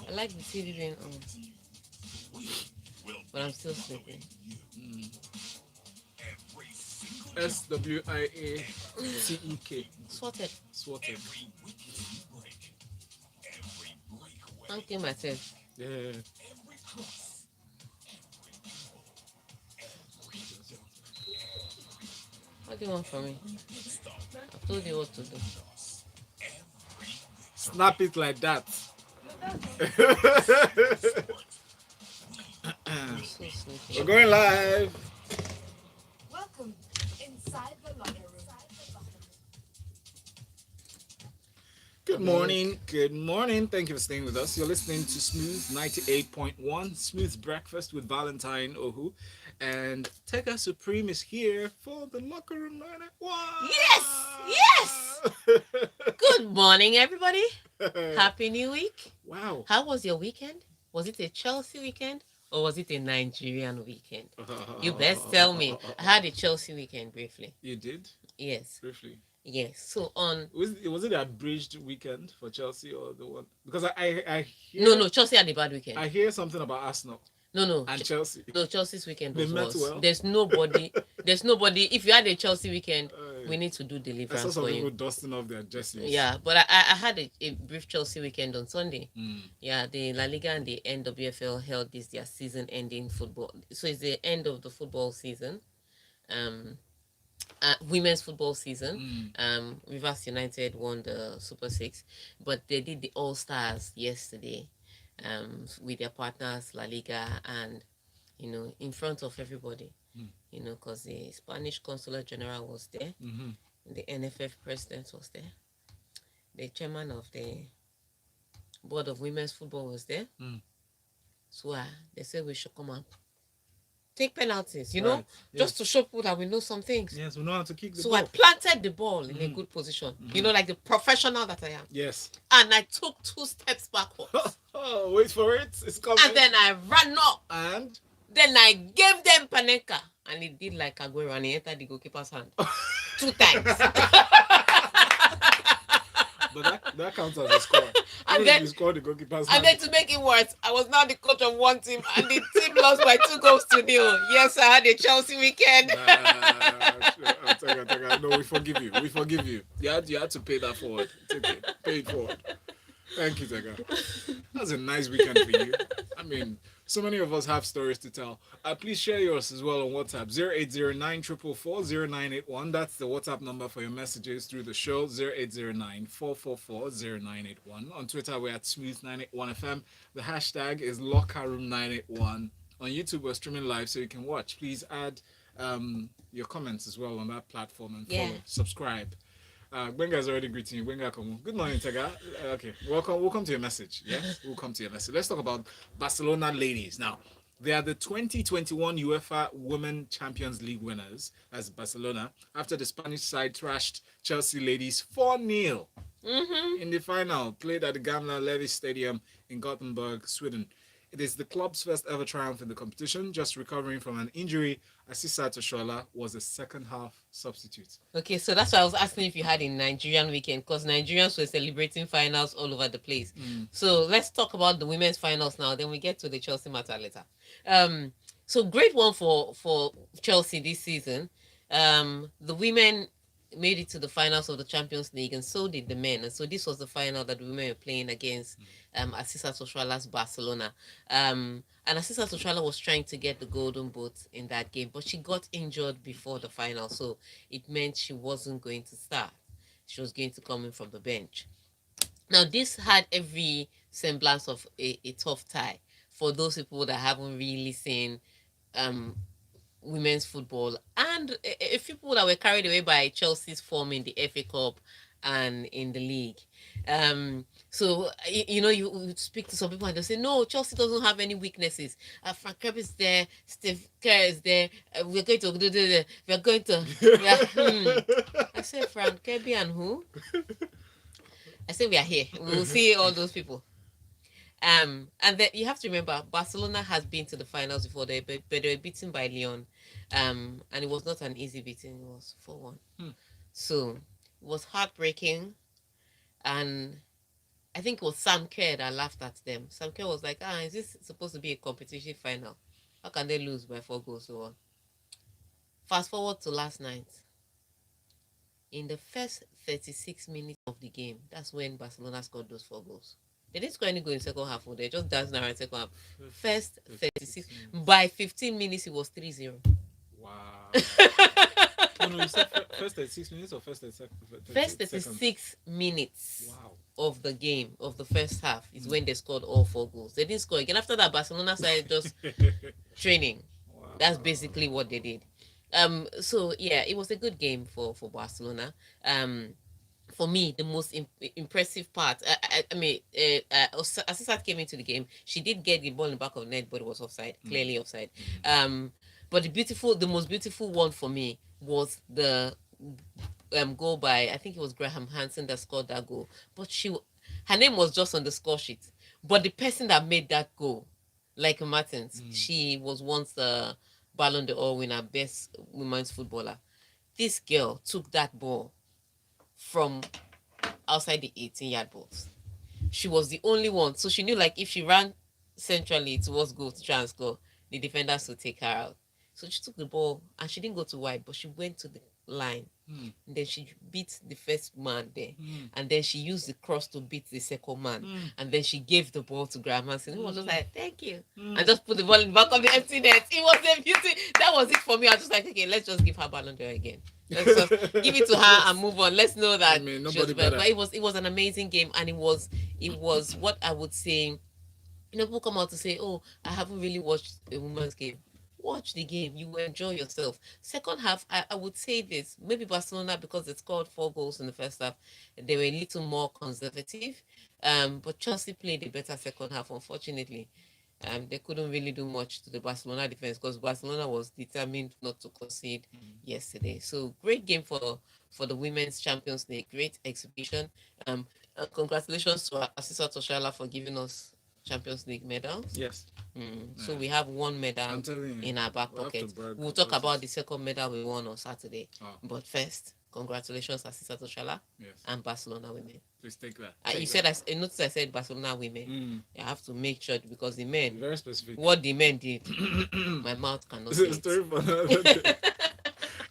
I like the TV being on, but I'm still sleeping. SWIATEK. Swatted. Swatted. I'm killing myself. Yeah. What do you want from me? I've told you what to do. Snap it like that. I'm so We're sleepy. going live. Welcome inside the locker room. Good I'll be awake. morning. Good morning. Thank you for staying with us. You're listening to Smooth 98.1, Smooth Breakfast with Valentine Ohu. And Tega Supreme is here for the Locker Room 91. Yes! Yes! Good morning, everybody. Happy New Week. Wow. How was your weekend? Was it a Chelsea weekend or was it a Nigerian weekend? You best tell me. I had a Chelsea weekend briefly. You did? Yes. Briefly. Yes. So on. Was it the abridged weekend for Chelsea or the one? Because I hear. No, Chelsea had a bad weekend. I hear something about Arsenal. No. And Chelsea. No, Chelsea's weekend They was met worse. well. There's nobody. If you had a Chelsea weekend, we need to do I saw deliverance some for people you. dusting off their jerseys. Yeah, but I had a brief Chelsea weekend on Sunday. Mm. Yeah, the La Liga and the NWFL held their season-ending football. So it's the end of the football season. Women's football season. Rivers United won the Super Six, but they did the All Stars yesterday, with their partners La Liga, and in front of everybody, because the Spanish Consular General was there, the NFF president was there, the chairman of the board of women's football was there. So they said we should come and take penalties, Right. just to show people that we know some things. Yes, we know how to kick the So ball. I planted the ball in a good position, like the professional that I am. Yes. And I took 2 steps backwards. Oh, wait for it. It's coming. And then I ran up. And? Then I gave them Panenka. And it did like Aguero and he entered the goalkeeper's hand 2 times. But that counts as a score. And then you scored the goalkeeper's And hand. then to make it worse, I was now the coach of one team and the team lost by 2 goals to 0. Yes, I had a Chelsea weekend. I'll tell you. No, we forgive you. We forgive you. You had to pay that forward. It's okay. Pay it forward. Thank you, Tega. That's a nice weekend for you. I mean, so many of us have stories to tell. Please share yours as well on WhatsApp. 0809 444 0981. That's the WhatsApp number for your messages through the show. 0809 444 0981. On Twitter, we're at Smooth981FM. The hashtag is LockerRoom981. On YouTube, we're streaming live so you can watch. Please add your comments as well on that platform and follow. Subscribe. Benga is already greeting you. Benga, come. Good morning, Tega. Okay, welcome to your message. Yes, we'll come to your message. Let's talk about Barcelona ladies. Now, they are the 2021 UEFA Women Champions League winners as Barcelona after the Spanish side thrashed Chelsea ladies 4-0 in the final, played at the Gamla Levi Stadium in Gothenburg, Sweden. It is the club's first ever triumph in the competition. Just recovering from an injury, Asisat Oshoala was a second half substitute. Okay, so that's why I was asking if you had a Nigerian weekend, because Nigerians were celebrating finals all over the place. So let's talk about the women's finals now. Then we get to the Chelsea matter later. So great one for Chelsea this season. The women made it to the finals of the Champions League, and so did the men. And so this was the final that the women were playing against Asisat Oshoala's Barcelona. And Asisat Oshoala was trying to get the golden boot in that game, but she got injured before the final, so it meant she wasn't going to start. She was going to come in from the bench. Now, this had every semblance of a tough tie for those people that haven't really seen women's football, and a few people that were carried away by Chelsea's form in the FA Cup and in the league. So you would speak to some people and they'll say, no, Chelsea doesn't have any weaknesses. Frank Kirby is there, Steve Kerr is there. We're going to. I said, Frank Kirby and who? I said, we are here. We will see all those people. And then you have to remember, Barcelona has been to the finals before, but they were beaten by Lyon. And it was not an easy beating. It was 4-1. So it was heartbreaking. And I think it was Sam Kerr that laughed at them. Sam Kerr was like, is this supposed to be a competition final? How can they lose by 4 goals or one? Fast forward to last night. In the first 36 minutes of the game, that's when Barcelona scored those 4 goals. They didn't score any goal in second half. They just danced around second half. First 36. By 15 minutes, it was 3-0. Wow. Oh no, you said first 36 minutes or first 36 First 36 minutes Wow. of the game, of the first half, is when they scored all 4 goals. They didn't score again. After that, Barcelona started just training. Wow. That's basically what they did. So yeah, it was a good game for Barcelona. For me, the most impressive part, Asisat came into the game. She did get the ball in the back of the net, but it was offside, clearly offside. But the most beautiful one for me was the goal by, I think it was Graham Hansen that scored that goal. But her name was just on the score sheet. But the person that made that goal, like Martins, she was once the Ballon d'Or winner, best women's footballer. This girl took that ball from outside the 18-yard box. She was the only one. So she knew, like, if she ran centrally towards goal to try and score, the defenders would take her out. So she took the ball and she didn't go to wide, but she went to the line. And then she beat the first man there. And then she used the cross to beat the second man. And then she gave the ball to Graham Hansen. He was just like, thank you. And just put the ball in the back of the empty net. It was a beauty. That was it for me. I was just like, okay, let's just give her Ballon d'Or again. Let's just give it to her and move on. Let's know that she was better. But it was an amazing game, and it was what I would say. People come out to say, "Oh, I haven't really watched a women's game." Watch the game. You will enjoy yourself. Second half, I would say this. Maybe Barcelona, because they scored 4 goals in the first half, they were a little more conservative. But Chelsea played a better second half, unfortunately. They couldn't really do much to the Barcelona defense because Barcelona was determined not to concede yesterday. So great game for the Women's Champions League. Great exhibition. Congratulations to Asisat Oshoala for giving us Champions League medals. Yes. So we have one medal in our back pocket. We'll talk about the second medal we won on Saturday. But first, congratulations, Asisat Oshoala and Barcelona women. Please take that. I noticed I said Barcelona women. I have to make sure, because the men, Very specific. what the men did, my mouth cannot say it.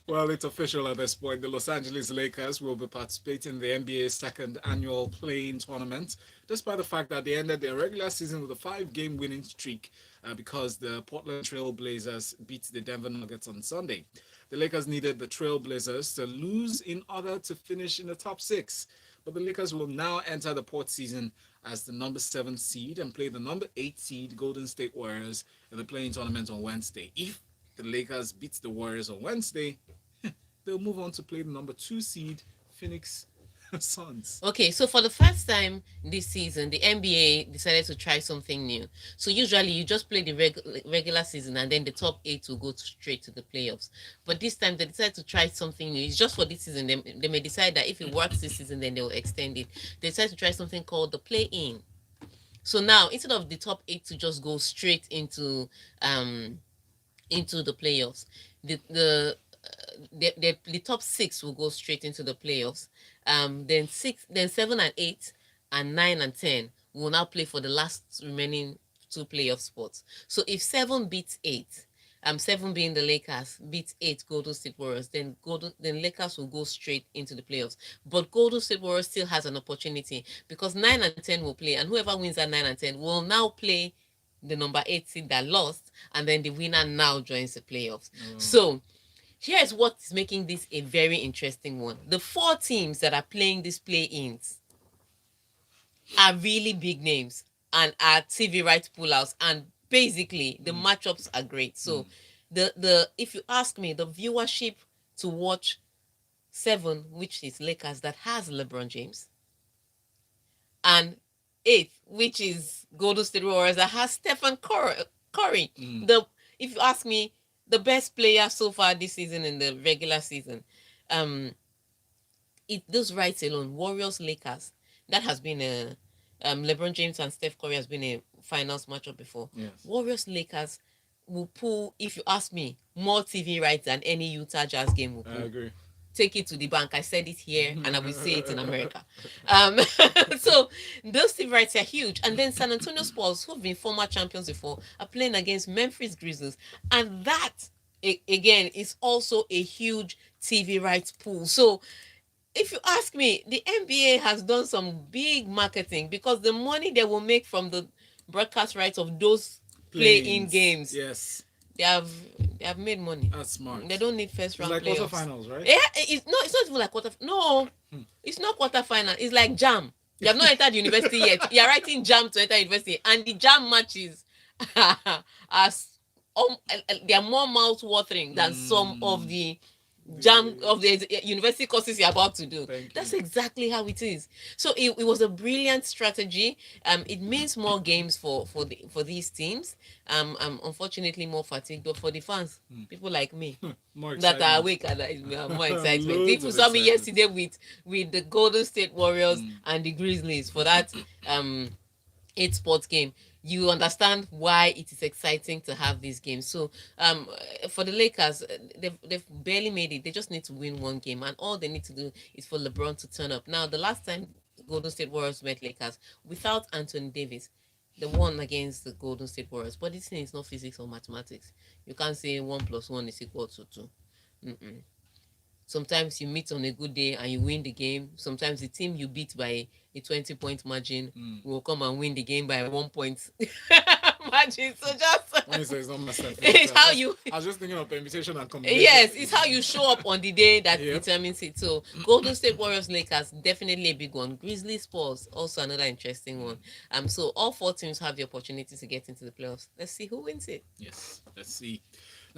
Well, it's official at this point. The Los Angeles Lakers will be participating in the NBA's second annual play-in tournament, despite the fact that they ended their regular season with a 5-game winning streak because the Portland Trail Blazers beat the Denver Nuggets on Sunday. The Lakers needed the Trail Blazers to lose in order to finish in the top 6. But the Lakers will now enter the postseason as the number 7 seed and play the number 8 seed Golden State Warriors in the play-in tournament on Wednesday. If the Lakers beat the Warriors on Wednesday, they'll move on to play the number 2 seed Phoenix Suns. Okay, so for the first time this season, the NBA decided to try something new. So usually you just play the regular season and then the top 8 will go straight to the playoffs. But this time they decided to try something new. It's just for this season. They may decide that if it works this season, then they'll extend it. They decided to try something called the play-in. So now, instead of the top 8 to just go straight into the playoffs, the top 6 will go straight into the playoffs. Then 7 and 8 and 9 and 10 will now play for the last remaining 2 playoff spots. So if 7 beats 8, 7 being the Lakers, beats 8 Golden State Warriors, then Lakers will go straight into the playoffs. But Golden State Warriors still has an opportunity, because 9 and 10 will play, and whoever wins at 9 and 10 will now play the number 8 seed that lost, and then the winner now joins the playoffs. So here's what is making this a very interesting one. The 4 teams that are playing these play-ins are really big names and are TV rights pullouts, and basically the matchups are great. So the if you ask me, the viewership to watch 7, which is Lakers, that has LeBron James, and 8, which is Golden State Warriors, that has Stephen Curry. If you ask me, the best player so far this season in the regular season, those rights alone, Warriors Lakers, that has been a LeBron James and Steph Curry has been a finals matchup before. Yes. Warriors Lakers will pull, if you ask me, more TV rights than any Utah Jazz game will pull. I agree. take it to the bank. I said it here and I will say it in America. So those team rights are huge. And then San Antonio Spurs, who've been former champions before, are playing against Memphis Grizzlies. And that, again, is also a huge TV rights pool. So if you ask me, the NBA has done some big marketing because the money they will make from the broadcast rights of those play-in games, Yes, they have they have made money. that's smart. They don't need first It's round like playoffs. quarterfinals, right? Yeah, it's not even like quarter. No, it's not quarterfinal. It's like jam. You have not entered university yet. You are writing jam to enter university, and the jam matches are they are more mouth watering than some of the jam of the university courses you're about to do. That's exactly how it is. So it was a brilliant strategy. It means more games for these teams. Unfortunately more fatigue, but for the fans, people like me More that are excitement. awake and more excitement. Loads People of saw me excitement. yesterday with the Golden State Warriors and the Grizzlies for that 8 sports game. You understand why it is exciting to have these games. So for the Lakers, they've barely made it. They just need to win one game, and all they need to do is for LeBron to turn up. Now, the last time Golden State Warriors met Lakers without Anthony Davis, they won against the Golden State Warriors. But this thing is not physics or mathematics. You can't say 1+1 is equal to 2. Mm-mm. Sometimes you meet on a good day and you win the game. Sometimes the team you beat by a 20-point margin will come and win the game by 1 point margin. So just When you say it's not masterpiece, it's how you I was just thinking of permutation and combination. yes, it's how you show up on the day that Yep. determines it. So Golden State Warriors, Lakers, definitely a big one. Grizzlies, Spurs, also another interesting one. So all 4 teams have the opportunity to get into the playoffs. Let's see who wins it. Yes, let's see.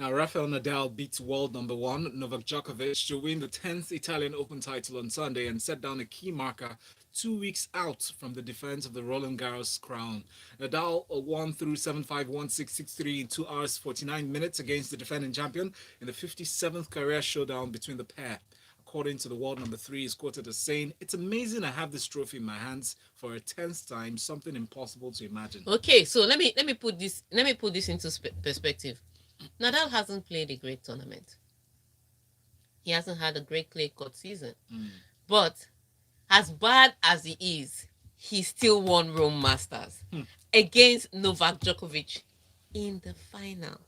Now, Rafael Nadal beats world number 1 Novak Djokovic to win the 10th Italian Open title on Sunday and set down a key marker 2 weeks out from the defense of the Roland Garros crown. Nadal won through 7-5, 1-6, 6-3 in 2 hours 49 minutes against the defending champion in the 57th career showdown between the pair. According to the world number 3, is quoted as saying, "It's amazing I have this trophy in my hands for a 10th time, something impossible to imagine." Okay, so let me put this into perspective. Nadal hasn't played a great tournament. He hasn't had a great clay court season. But as bad as he is, he still won Rome Masters against Novak Djokovic in the final.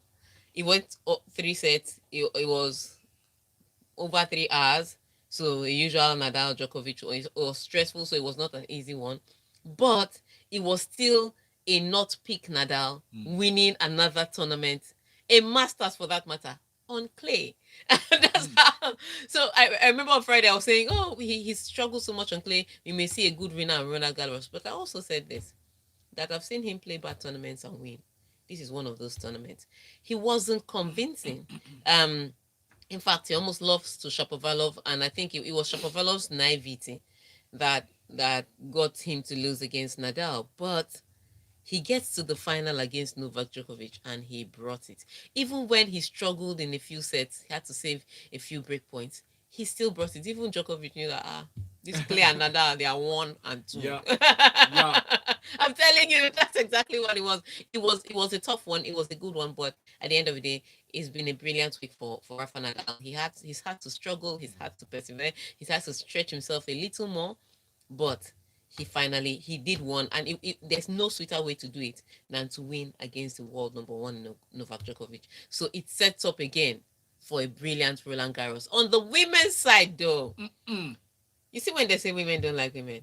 It went 3 sets. It was over 3 hours. So the usual Nadal Djokovic was stressful, so it was not an easy one. But it was still a not peak Nadal winning another tournament, a Masters for that matter, on clay. That's how. So I remember on Friday I was saying, oh, he struggles so much on clay. We may see a good winner in Roland Garros. But I also said this, that I've seen him play bad tournaments and win. This is one of those tournaments. He wasn't convincing. In fact, he almost lost to Shapovalov, and I think it was Shapovalov's naivety that got him to lose against Nadal. But he gets to the final against Novak Djokovic and he brought it. Even when he struggled in a few sets, he had to save a few break points. He still brought it. Even Djokovic knew that this player and Nadal, they are 1 and 2. Yeah. I'm telling you, that's exactly what it was. It was a tough one. It was a good one, but at the end of the day, it's been a brilliant week for Rafa Nadal. He's had to struggle. He's had to persevere. He's had to stretch himself a little more, but he did one, and there's no sweeter way to do it than to win against the world number 1 Novak Djokovic. So it sets up again for a brilliant Roland Garros. On the women's side, though, you see when they say women don't like women,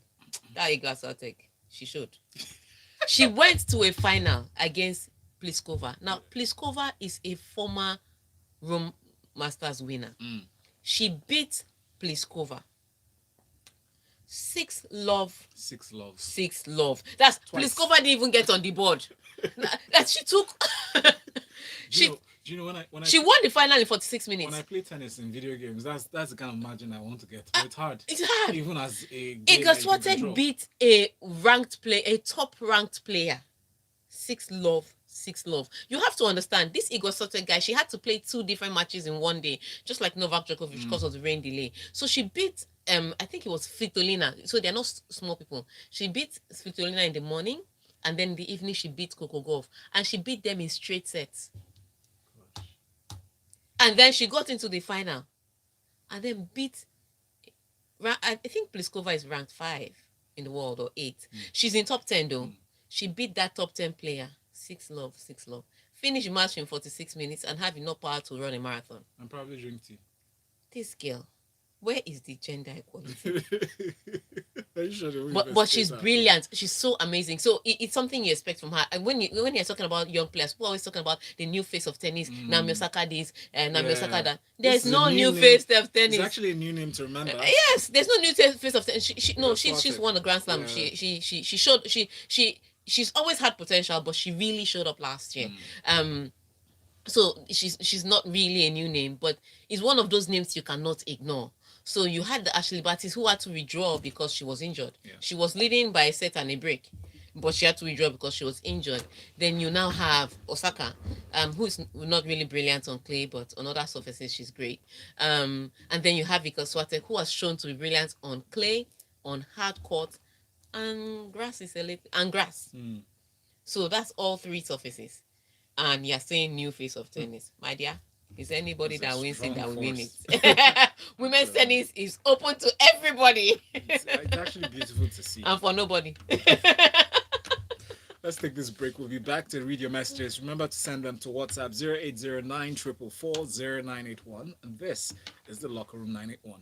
that Iga Swiatek, she should. She went to a final against Pliskova. Now Pliskova is a former Rome Masters winner. She beat Pliskova 6-love. 6-love. That's Twice. Pliskova didn't even get on the board. That she took. Do you know when I She won the final in 46 minutes. when I play tennis in video games, that's the kind of margin I want to get. But it's hard. It's hard. Even as a game Iga that you can Swiatek control. beat a top-ranked player. 6-love. You have to understand, this Iga Swiatek guy, she had to play 2 different matches in one day, just like Novak Djokovic because of the rain delay. So she beat, I think it was Svitolina. So they're not small people. She beat Svitolina in the morning, and then in the evening she beat Coco Gauff, and she beat them in straight sets. And then she got into the final. and then beat. I think Pliskova is ranked 5 in the world or 8. She's in top 10 though. She beat that top 10 player. 6-love, 6-love. Finish the match in 46 minutes and have enough power to run a marathon. And probably drink tea. This girl, where is the gender equality? Are you sure they won't But she's investigate her? brilliant. She's so amazing. So it's something you expect from her. And when you're talking about young players, people are always talking about the new face of tennis. Naomi Osaka this and Naomi Osaka that. There's This is a no new new name. face of tennis. It's actually a new name to remember. Yes, there's no new face of tennis. She's Sorted. won a Grand Slam. Yeah. She showed she's always had potential, but she really showed up last year. So she's not really a new name, but it's one of those names you cannot ignore. So you had the Ashley Bartis who had to withdraw because she was injured. Yeah. She was leading by a set and a break, but she had to withdraw because she was injured. Then you now have Osaka, who's not really brilliant on clay, but on other surfaces she's great. And then you have Vika Swatek, who has shown to be brilliant on clay, on hard court, and grass grass. So that's all 3 surfaces. And you're saying new face of tennis, my dear. Is anybody It's a that wins it strong that will win it? force. Women's tennis is open to everybody It's actually beautiful to see. and for nobody. Let's take this break. We'll be back to read your messages. Remember to send them to WhatsApp 0809 444 0981. And this is the Locker Room 981.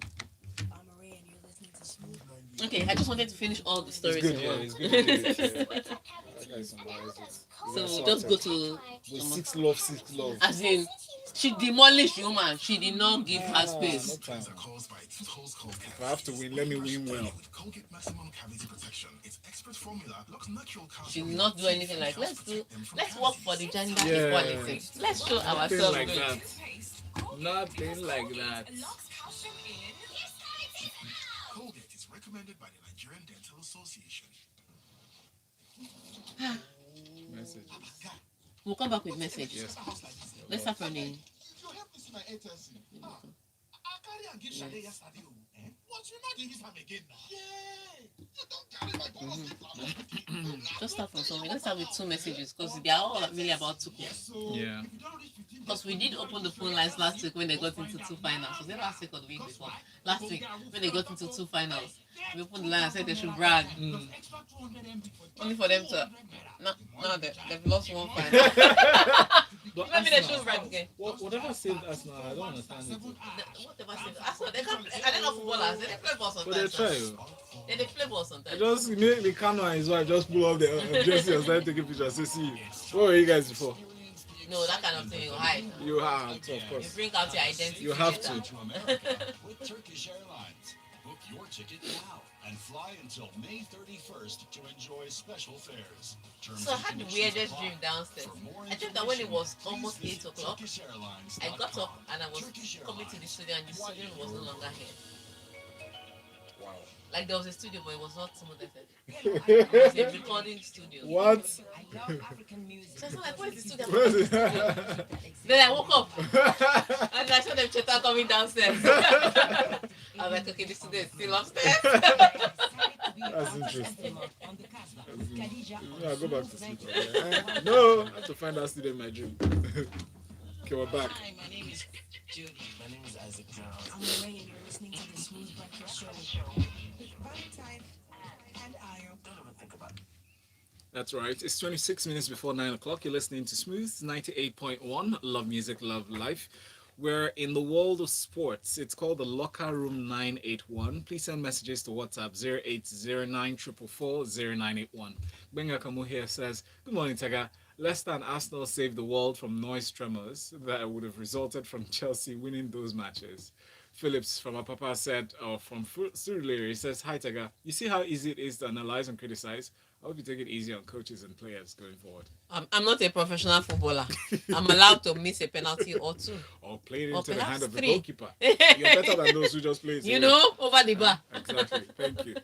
I'm Maria and you're listening to Smooth. Okay, I just wanted to finish all the stories. It's good, in yeah, one. it's good. That guy's summarized it. So just go to, The 6-love, 6-love. as in, she demolished the woman. She did not give her space. No time. If I have to win, let me win well. Colgate Maximum Cavity Protection. Its expert formula locks natural She calcium. did not do anything like let's work for the gender Yeah. equality. Let's show Nothing ourselves like good. that. Nothing like that. Locks calcium in. Colgate is recommended by the Nigerian Dental Association. Message. We'll come back with messages. Yes. Let's start from the. You help me see my agency. I carry and give Shade yesterday. But you not dey use am again now. Yeah. You don't carry my bonus. Just start from somewhere. Let's start with 2 messages because they are all really about 2 calls. So Yeah. if you don't reach 15 Because we did open the phone lines last week when they got into 2 finals. Was it last week or the week before? Last week when they got into 2 finals. We opened the line and said they should brag. extra 200 MB for Only for them to. No, they've lost 1 final. But Maybe they Arsenal- should brag again. Whatever saved Arsenal, I don't understand it. Whatever. Arsenal, they can't play. I don't know footballers. They play ball But they sometimes. try. They play ball sometimes. Just immediately Kano and his wife just pull off the jersey and start taking pictures. Say, see, what were you guys before? No, that kind of thing you hide. You have to, of You course. bring out your identity. You have later. to. With Turkish Airlines. Book your ticket now and fly until May 31st to enjoy special fares. Terms So I and had the conditions weirdest apply. dream downstairs. For more I dreamt that when it was information, almost please 8 visit o'clock, I got up and I was Turkish coming to the Airlines. studio and the studio was no longer here. Wow. Like there was a studio, but it was not Smooth FM. It was a recording studio. What? I love African music. So I was like, where's the studio? Where's it? Then I woke up and I saw them Cheta coming downstairs. I was like, okay, this studio is still upstairs. That's interesting. Yeah, go back to sleep. No, I have to find that still in my dream. Okay, we're back. Hi, my name is Judy. My name is Isaac Jones. I'm Maria and you're listening to the Smooth Breakfast Show. With Valentine and Ayo. Don't even think about it. That's right. It's 26 minutes before 9 o'clock. You're listening to Smooth 98.1. Love music, love life. We're in the world of sports. It's called the Locker Room 981. Please send messages to WhatsApp 0809 444 0981. Benga Kamu here says, good morning, Taga. Leicester and Arsenal saved the world from noise tremors that would have resulted from Chelsea winning those matches. Phillips from Apapa said, or from Surulere, he says, hi, Taga. You see how easy it is to analyze and criticize? I hope you take it easy on coaches and players going forward. I'm not a professional footballer. I'm allowed to miss a penalty or 2. Or play it Or into the perhaps hand of the 3. goalkeeper. You're better than those who just play it. You away. know, over the bar. Exactly. Thank you.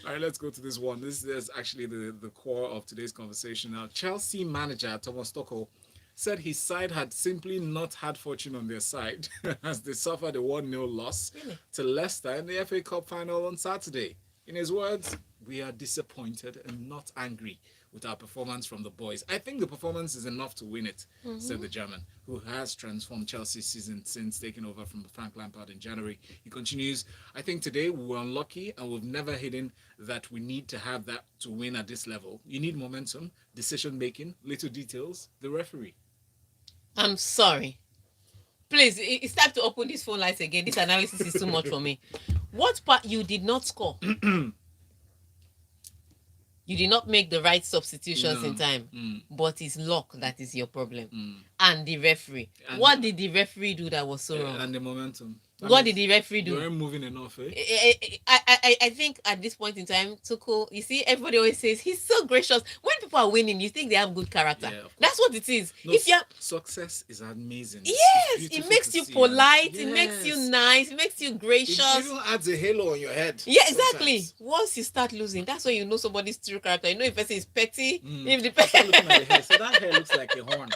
All right, let's go to this one. This is actually the core of today's conversation. Now, Chelsea manager Thomas Tuchel said his side had simply not had fortune on their side as they suffered a 1-0 loss to Leicester in the FA Cup final on Saturday. In his words, we are disappointed and not angry with our performance from the boys. I think the performance is enough to win it, said the German, who has transformed Chelsea's season since taking over from Frank Lampard in January. He continues, I think today we were unlucky and we've never hidden that we need to have that to win at this level. You need momentum, decision making, little details, the referee. I'm sorry. Please, it's time to open these phone lines again. This analysis is too much for me. What part you did not score? You did not make the right substitutions in time, but it's luck that is your problem. And the referee. And what did the referee do that was so wrong? And the momentum. What did the referee do? You weren't moving enough, eh? I think at this point in time, Tuchel, you see, everybody always says he's so gracious. When people are winning, you think they have good character. Yeah, that's what it is. No, if success is amazing. Yes, it makes you polite. Yes. It makes you nice. It makes you gracious. It even adds a halo on your head. Yeah, exactly. Sometimes. Once you start losing, that's when you know somebody's true character. You know if a person is petty. If the person looking at the hair, so that hair looks like a horn.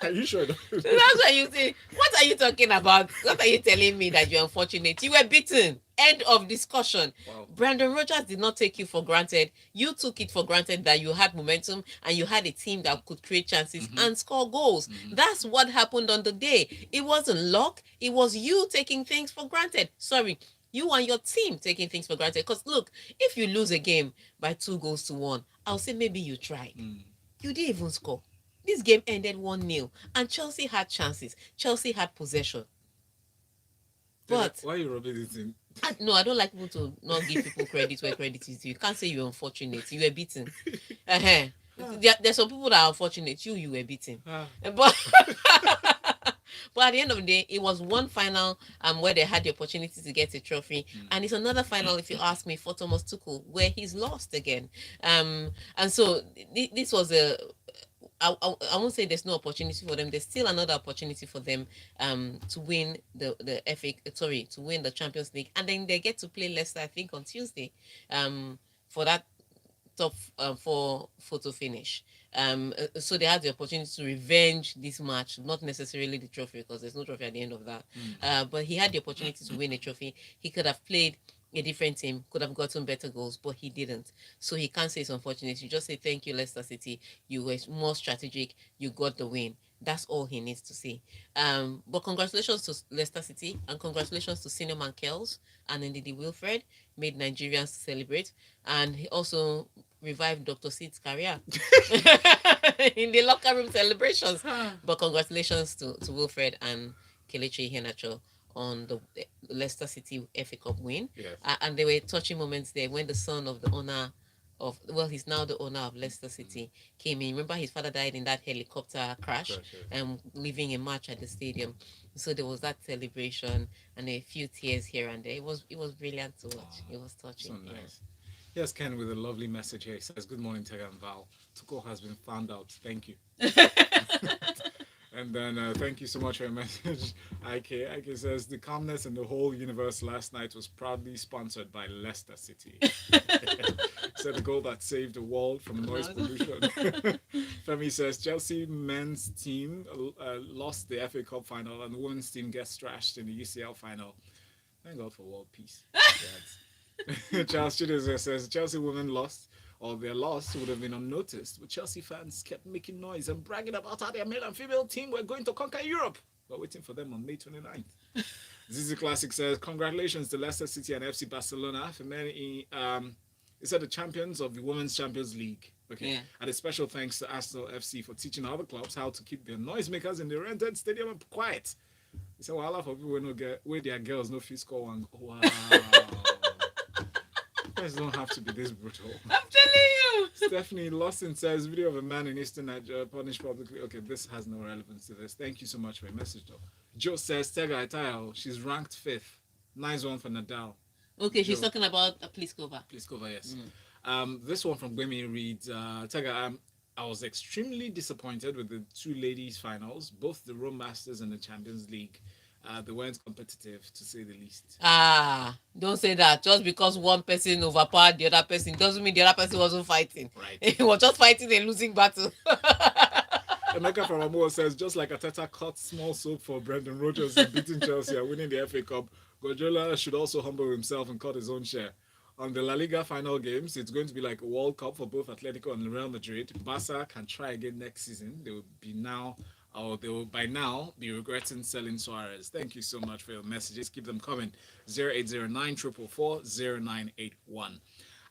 Are you sure? That's what you say. What are you talking about? What are you telling me that you're unfortunate? You were beaten. End of discussion. Wow. Brandon Rodgers did not take you for granted. You took it for granted that you had momentum and you had a team that could create chances and score goals. That's what happened on the day. It wasn't luck. It was you taking things for granted. Sorry. You and your team taking things for granted. Because look, if you lose a game by 2-1, I'll say maybe you tried. You didn't even score. This game ended 1-0 and Chelsea had chances. Chelsea had possession. But why are you rubbing it in? No, I don't like people to not give people credit where credit is due. You can't say you're unfortunate. You were beaten. There's some people that are unfortunate. You were beaten. But but at the end of the day, it was one final where they had the opportunity to get a trophy, and it's another final, if you ask me, for Thomas Tuchel, where he's lost again. And so this was I won't say there's no opportunity for them. There's still another opportunity for them to win the to win the Champions League, and then they get to play Leicester, I think, on Tuesday for that top for photo finish. So they had the opportunity to revenge this match, not necessarily the trophy, because there's no trophy at the end of that. But he had the opportunity to win a trophy. He could have played a different team, could have gotten better goals, but he didn't. So he can't say it's unfortunate. You just say, thank you, Leicester City. You were more strategic. You got the win. That's all he needs to say. But congratulations to Leicester City and congratulations to Senior Man Kells and Ndidi Wilfred, made Nigerians celebrate. And he also revived Dr. Sid's career in the locker room celebrations. But congratulations to Wilfred and Kelechi Iheanacho on the Leicester City FA Cup win. Yes. And there were touching moments there when the son of the owner of, well, he's now the owner of Leicester City, came in. Remember, his father died in that helicopter crash and leaving a match at the stadium. So there was that celebration and a few tears here and there. It was brilliant to watch. It was touching. So nice. Yes, Ken with a lovely message here. He says, good morning, Tega and Val. Tuchel has been found out. Thank you. And then thank you so much for your message. Ike says, the calmness in the whole universe last night was proudly sponsored by Leicester City. Said the goal that saved the world from noise pollution. Femi says, Chelsea men's team lost the FA Cup final and the women's team gets thrashed in the UCL final. Thank God for world peace. Charles Chidozer says, Chelsea women lost, or their loss would have been unnoticed, but Chelsea fans kept making noise and bragging about how their male and female team were going to conquer Europe. We're waiting for them on May 29th. Zizi Classic says, congratulations to Leicester City and FC Barcelona for many. He said the champions of the Women's Champions League. Okay. Yeah. And a special thanks to Arsenal FC for teaching other clubs how to keep their noisemakers in the rented stadium quiet. He said, well, for people where their girls no free score one. Wow. You guys don't have to be this brutal. I'm telling you. Stephanie Lawson says, video of a man in Eastern Nigeria punished publicly. Okay, this has no relevance to this. Thank you so much for your message, though. Joe says, Tega Itayo, she's ranked 5th. Nice one for Nadal. Okay, she's talking about Pliskova. Pliskova, yes. This one from Gwemi reads, Tega, I was extremely disappointed with the two ladies' finals, both the Rome Masters and the Champions League. They weren't competitive, to say the least. Don't say that. Just because one person overpowered the other person doesn't mean the other person wasn't fighting. Right. He was just fighting a losing battle. Emeka from Amor says, just like Ateta cut small soap for Brendan Rodgers in beating Chelsea and winning the FA Cup, Guardiola should also humble himself and cut his own share. On the La Liga final games, it's going to be like a World Cup for both Atletico and Real Madrid. Barca can try again next season. They will by now be regretting selling Suarez. Thank you so much for your messages. Keep them coming. 0809 0981.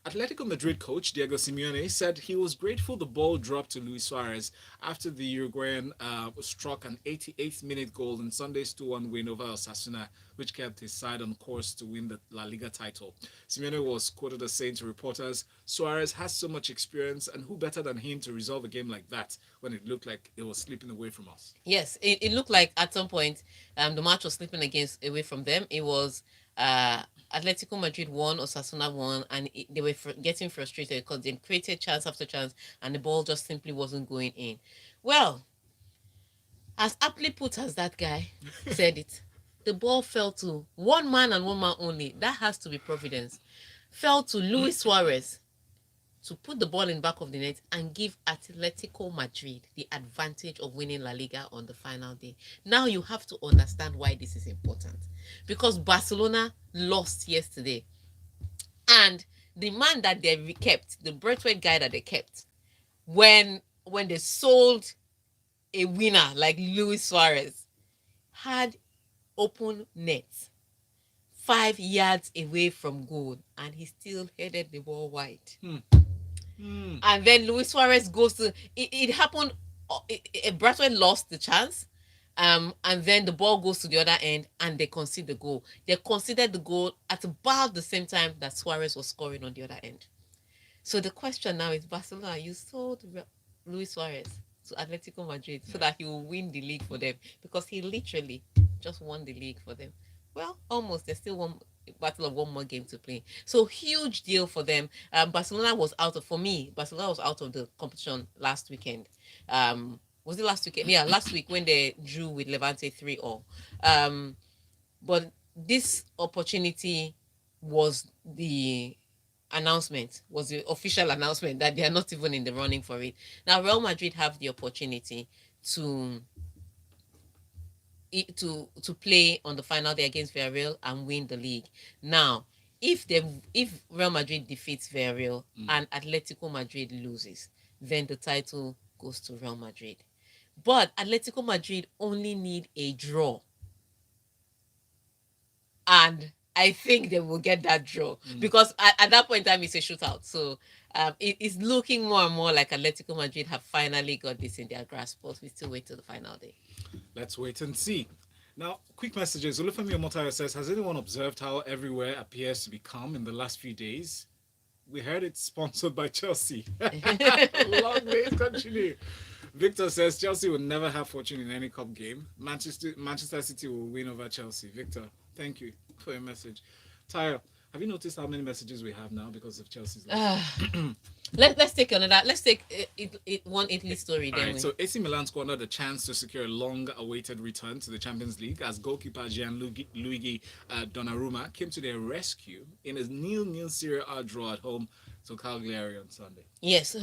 Atletico Madrid coach Diego Simeone said he was grateful the ball dropped to Luis Suarez after the Uruguayan struck an 88th minute goal in Sunday's 2-1 win over Osasuna, which kept his side on course to win the La Liga title. Simeone was quoted as saying to reporters, Suarez has so much experience, and who better than him to resolve a game like that when it looked like it was slipping away from us? Yes, it looked like at some point the match was slipping away from them. It was uh, Atletico Madrid won, Osasuna won, and they were getting frustrated because they created chance after chance, and the ball just simply wasn't going in. Well, as aptly put as that guy said it, the ball fell to one man and one man only. That has to be providence. Fell to Luis Suarez to put the ball in the back of the net and give Atletico Madrid the advantage of winning La Liga on the final day. Now you have to understand why this is important. Because Barcelona lost yesterday. And the man that they kept, the Braithwaite guy that they kept, when they sold a winner like Luis Suarez, had open net 5 yards away from goal, and he still headed the ball wide. And then Luis Suarez goes to it happened. Braithwaite lost the chance, and then the ball goes to the other end, and they concede the goal. They conceded the goal at about the same time that Suarez was scoring on the other end. So the question now is, Barcelona, you sold Luis Suarez to Atletico Madrid so that he will win the league for them, because he literally just won the league for them. Well, almost. There's still one battle of one more game to play. So huge deal for them. Barcelona was out of the competition last weekend. Was it last weekend? Yeah, last week when they drew with Levante 3-all. But this opportunity was the official announcement that they are not even in the running for it. Now Real Madrid have the opportunity to play on the final day against Villarreal and win the league. Now, if Real Madrid defeats Villarreal and Atletico Madrid loses, then the title goes to Real Madrid. But Atletico Madrid only need a draw, and I think they will get that draw because at that point in time it's a shootout. So it's looking more and more like Atletico Madrid have finally got this in their grasp, but we still wait till the final day. Let's wait and see. Now, quick messages. Olufemi Omotayo says, has anyone observed how everywhere appears to be calm in the last few days? We heard it's sponsored by Chelsea. Long may it continue. Victor says, Chelsea will never have fortune in any cup game. Manchester City will win over Chelsea. Victor, thank you for your message. Tayo, have you noticed how many messages we have now because of Chelsea's loss? Let's take another. Let's take one Italy story. All right, so AC Milan squandered the chance to secure a long-awaited return to the Champions League as goalkeeper Gianluigi Donnarumma came to their rescue in a 0-0 Serie A draw at home to Cagliari on Sunday. Yes,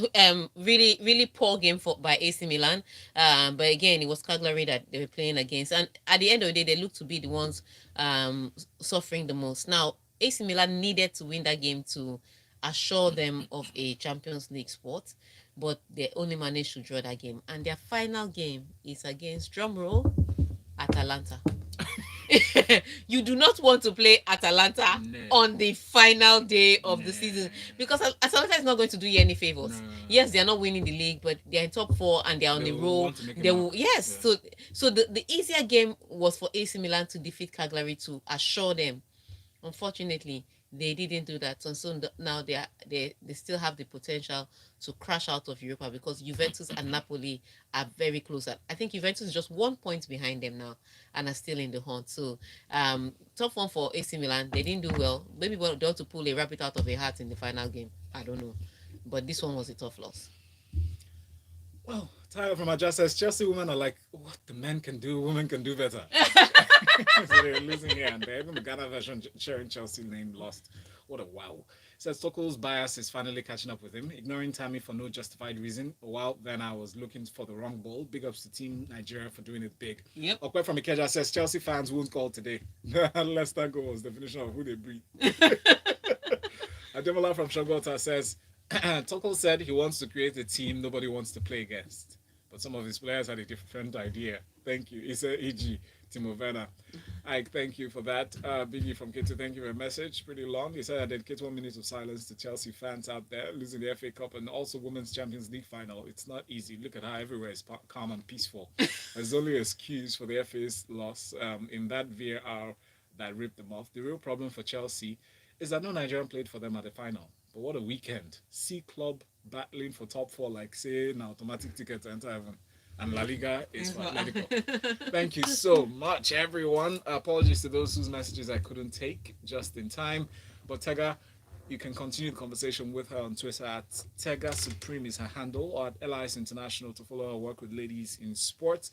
really, really poor game by AC Milan. But again, it was Cagliari that they were playing against, and at the end of the day, they looked to be the ones suffering the most. Now, AC Milan needed to win that game to assure them of a Champions League spot, but they only managed to draw that game. And their final game is against, drumroll, Atalanta. You do not want to play Atalanta on the final day of the season, because Atalanta is not going to do you any favors. Yes, they are not winning the league, but they are in top 4 and they are on the roll. They will, yes. Yeah. So the easier game was for AC Milan to defeat Cagliari to assure them. Unfortunately, they didn't do that, and so now they still have the potential to crash out of Europa, because Juventus and Napoli are very close. I think Juventus is just 1 point behind them now and are still in the hunt. So tough one for AC Milan. They didn't do well. Maybe they want to pull a rabbit out of a hat in the final game. I don't know, but this one was a tough loss. Well, Tyler from Aja says Chelsea women are like, what the men can do, women can do better. So they're losing here and there. Even the Ghana version sharing Chelsea name lost. What a wow. Says Toko's bias is finally catching up with him, ignoring Tammy for no justified reason. While then I was looking for the wrong ball. Big ups to Team Nigeria for doing it big. Yep. Okwe from Ikeja says Chelsea fans won't call today. Unless that goal was the definition of who they breed. Ademola from Shogota says, Tuchel said he wants to create a team nobody wants to play against. But some of his players had a different idea. Thank you. He said, e.g., Timo Werner. Ike, thank you for that. Biggie from K2, thank you for your message. Pretty long. He said, I dedicate 1 minute of silence to Chelsea fans out there losing the FA Cup and also Women's Champions League final. It's not easy. Look at how everywhere is calm and peaceful. There's only an excuse for the FA's loss in that VAR that ripped them off. The real problem for Chelsea is that no Nigerian played for them at the final. But what a weekend. C Club battling for top four like say an automatic ticket to enter heaven. And La Liga is for Atletico. Thank you so much, everyone. Apologies to those whose messages I couldn't take just in time. But Tega, you can continue the conversation with her on Twitter at Tega Supreme is her handle, or at LIS International to follow her work with ladies in sports.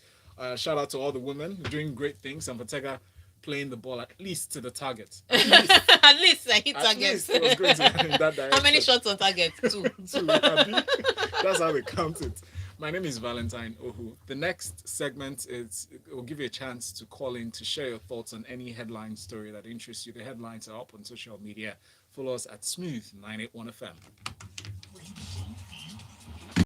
Shout out to all the women doing great things, and for Tega playing the ball at least to the target. At least I hit At target. least it was going to in that direction. How many shots on target? Two. That's how they count it. My name is Valentine Ohu. The next segment is will give you a chance to call in to share your thoughts on any headline story that interests you. The headlines are up on social media. Follow us at Smooth 981 FM.